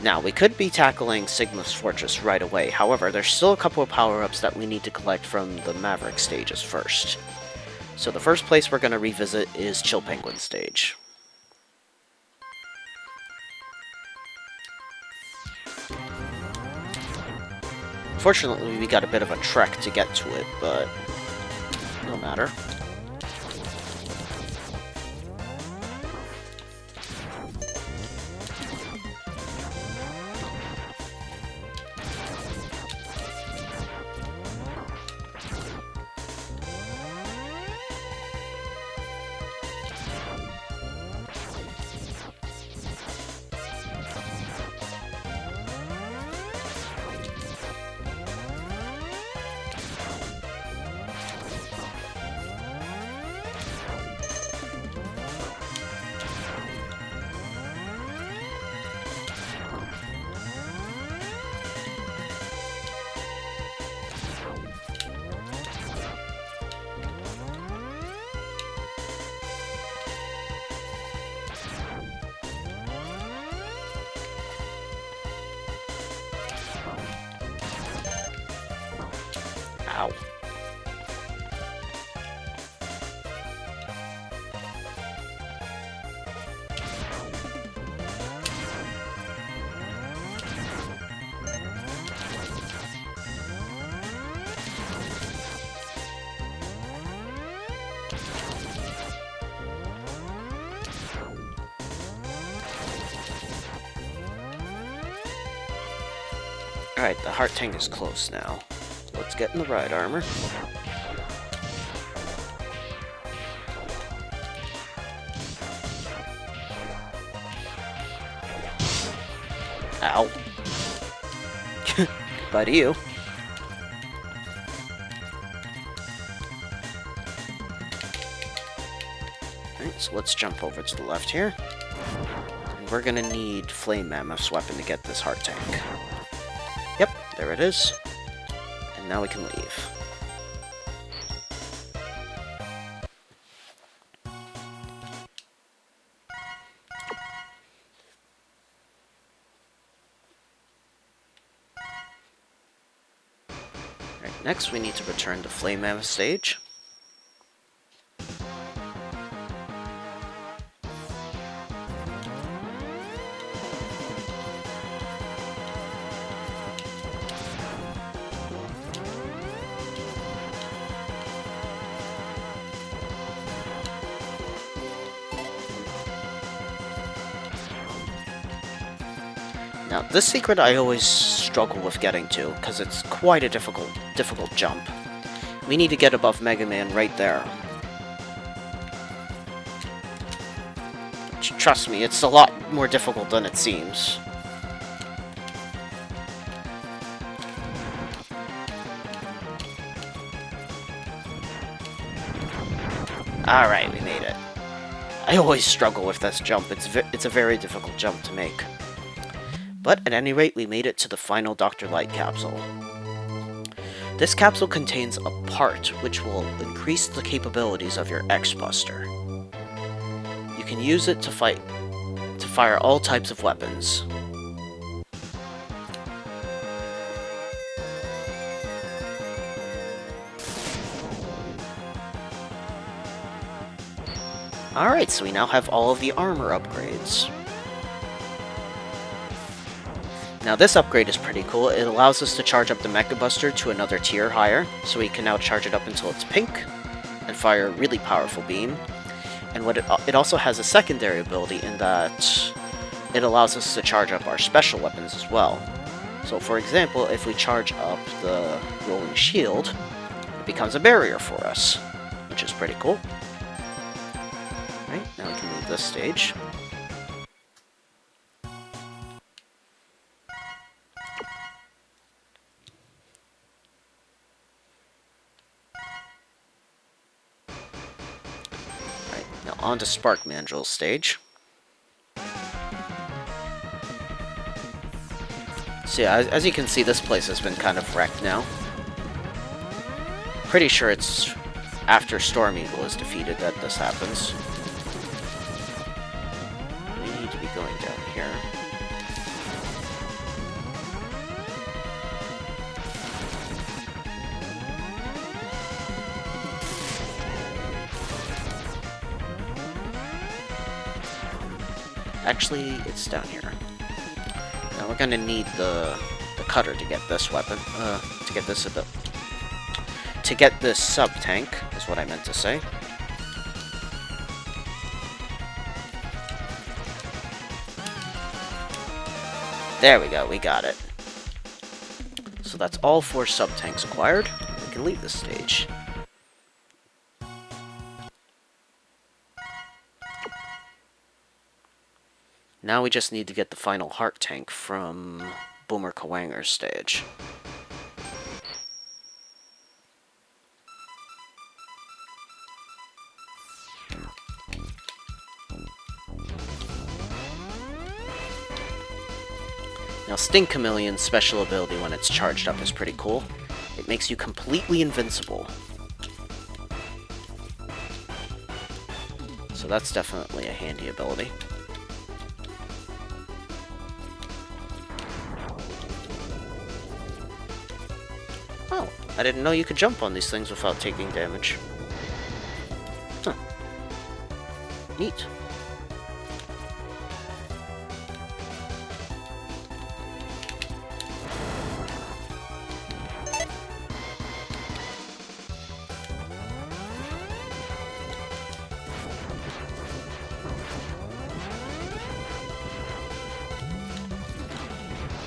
Now, we could be tackling Sigma's Fortress right away, however, there's still a couple of power-ups that we need to collect from the Maverick stages first. So the first place we're going to revisit is Chill Penguin stage. Fortunately, we got a bit of a trek to get to it, but no matter. Ow. Alright, the heart tank is close now. Let's get in the ride armor. Ow. Goodbye to you. Alright, so let's jump over to the left here. And we're gonna need Flame Mammoth's weapon to get this heart tank. Yep, there it is. And now we can leave. Alright, next we need to return to Flame Mammoth stage. Now, this secret I always struggle with getting to, because it's quite a difficult jump. We need to get above Mega Man right there. Trust me, it's a lot more difficult than it seems. Alright, we made it. I always struggle with this jump, it's a very difficult jump to make. But at any rate, we made it to the final Dr.Light capsule. This capsule contains a part which will increase the capabilities of your X-Buster. You can use it to fire all types of weapons. Alright, so we now have all of the armor upgrades. Now this upgrade is pretty cool. It allows us to charge up the Mecha Buster to another tier higher, so we can now charge it up until it's pink and fire a really powerful beam. And it also has a secondary ability in that it allows us to charge up our special weapons as well. So for example, if we charge up the Rolling Shield, it becomes a barrier for us, which is pretty cool. Right, now we can leave this stage. On to Spark Mandrill stage. So yeah, as you can see, this place has been kind of wrecked now. Pretty sure it's after Storm Eagle is defeated that this happens. We need to be going down here. Actually, it's down here. Now we're gonna need the cutter to get this weapon. To get this to get this sub-tank, is what I meant to say. There we go, we got it. So that's all 4 sub-tanks acquired. We can leave this stage. Now we just need to get the final heart tank from Boomer Kawanger's stage. Now, Sting Chameleon's special ability when it's charged up is pretty cool. It makes you completely invincible. So that's definitely a handy ability. Oh, I didn't know you could jump on these things without taking damage. Huh. Neat.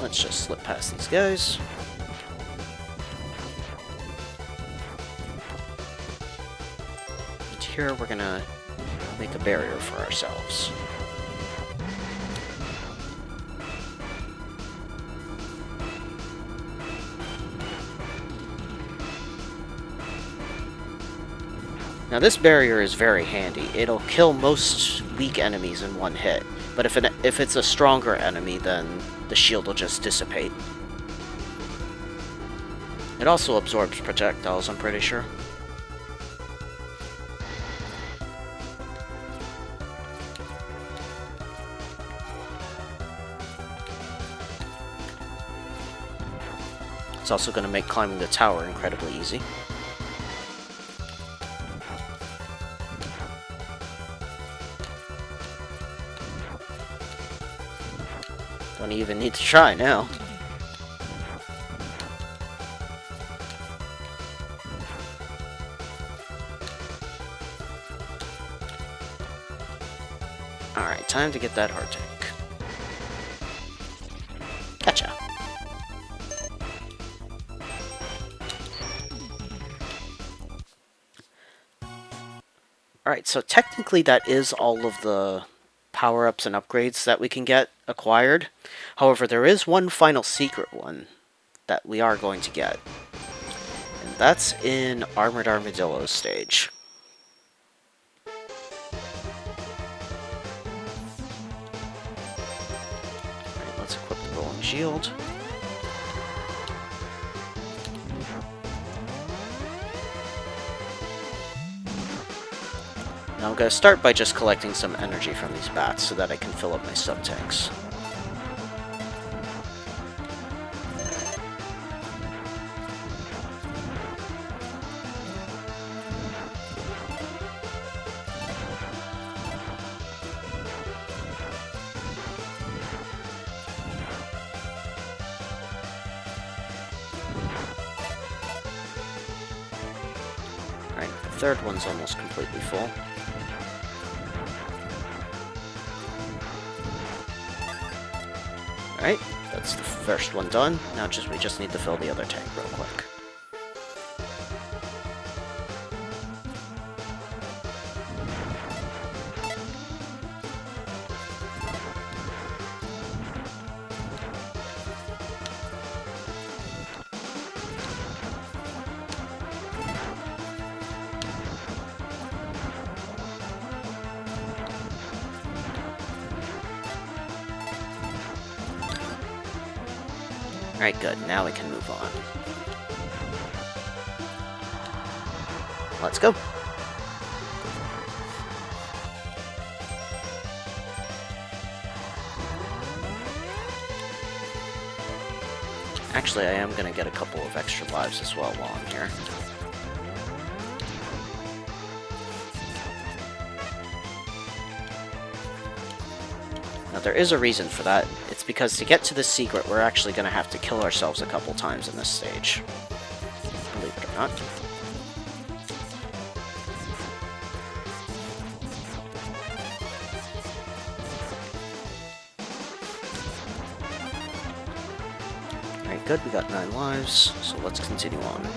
Let's just slip past these guys. And here we're gonna make a barrier for ourselves. Now this barrier is very handy. It'll kill most weak enemies in one hit, but if it's a stronger enemy, then the shield will just dissipate. It also absorbs projectiles, I'm pretty sure. It's also going to make climbing the tower incredibly easy. Don't even need to try now. Alright, time to get that heart tank. Gotcha. Alright, so technically that is all of the power-ups and upgrades that we can get acquired. However, there is one final secret one that we are going to get. And that's in Armored Armadillo's stage. Alright, let's equip the rolling shield. Now I'm going to start by just collecting some energy from these bats so that I can fill up my sub-tanks. Alright, the third one's almost completely full. Alright, that's the first one done. Now we just need to fill the other tank real quick. Alright, good. Now we can move on. Let's go. Actually, I am going to get a couple of extra lives as well while I'm here. Now there is a reason for that. It's because to get to this secret, we're actually going to have to kill ourselves a couple times in this stage. Believe it or not. Alright, good. We got 9 lives, so let's continue on.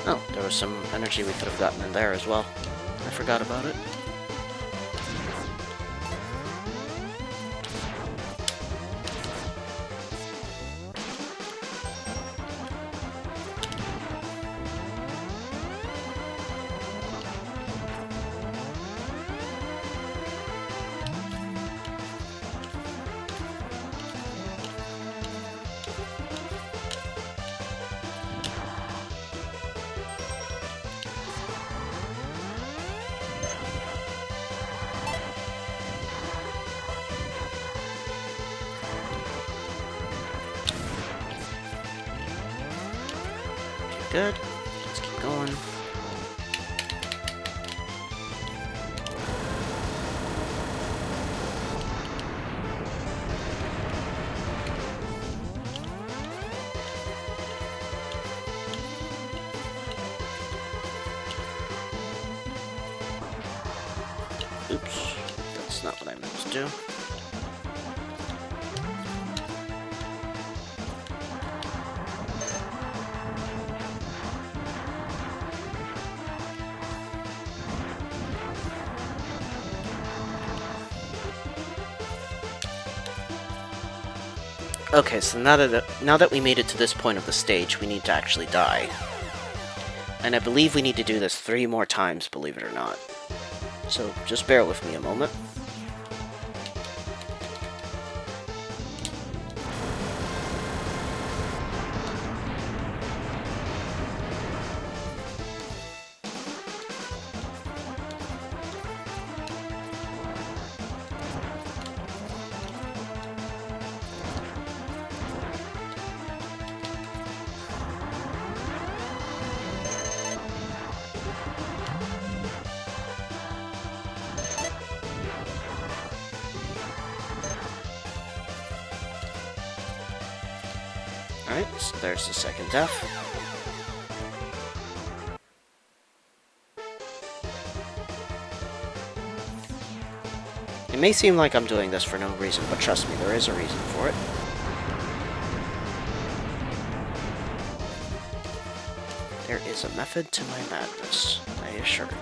Oh, there was some energy we could have gotten in there as well. I forgot about it. Good. Let's keep going. Oops. That's not what I meant to do. Okay, so now that we made it to this point of the stage, we need to actually die. And I believe we need to do this 3 more times, believe it or not. So just bear with me a moment. Alright, so there's the second death. It may seem like I'm doing this for no reason, but trust me, there is a reason for it. There is a method to my madness, I assure you.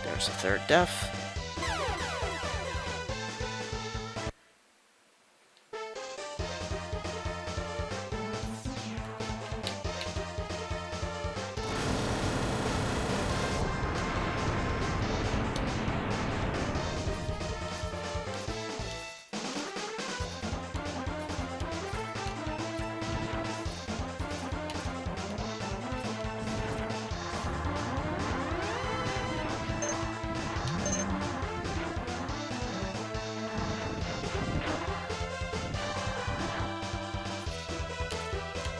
There's the third death.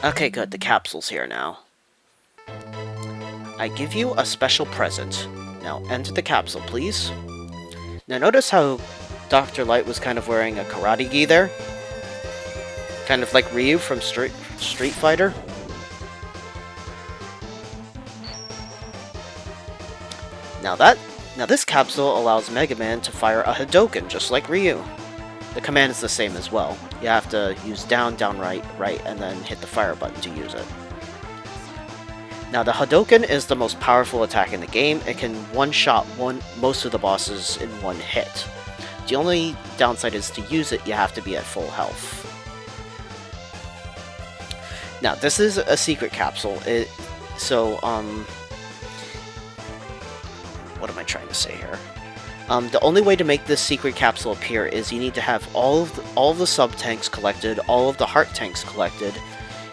Okay, good. The capsule's here now. I give you a special present. Now enter the capsule, please. Now notice how Dr. Light was kind of wearing a karate gi there? Kind of like Ryu from Street Fighter. Now this capsule allows Mega Man to fire a Hadouken just like Ryu. the command is the same as well. You have to use down, down, right, right, and then hit the fire button to use it. Now the Hadouken is the most powerful attack in the game. It can one-shot most of the bosses in one hit. The only downside is to use it, you have to be at full health. Now this is a secret capsule. What am I trying to say here? The only way to make this secret capsule appear is you need to have all of the sub-tanks collected, all of the heart tanks collected,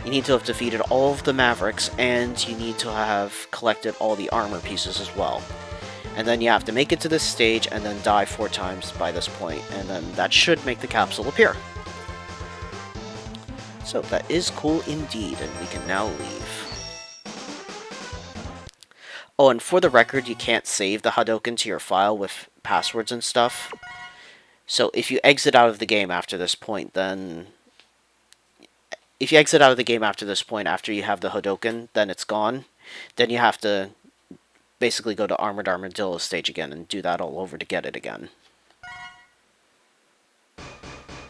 you need to have defeated all of the Mavericks, and you need to have collected all the armor pieces as well. And then you have to make it to this stage and then die 4 times by this point, and then that should make the capsule appear. So that is cool indeed, and we can now leave. Oh, and for the record, you can't save the Hadouken to your file with passwords and stuff. So if you exit out of the game after this point, then... If you exit out of the game after this point, after you have the Hadouken, then it's gone. Then you have to basically go to Armadillo stage again and do that all over to get it again.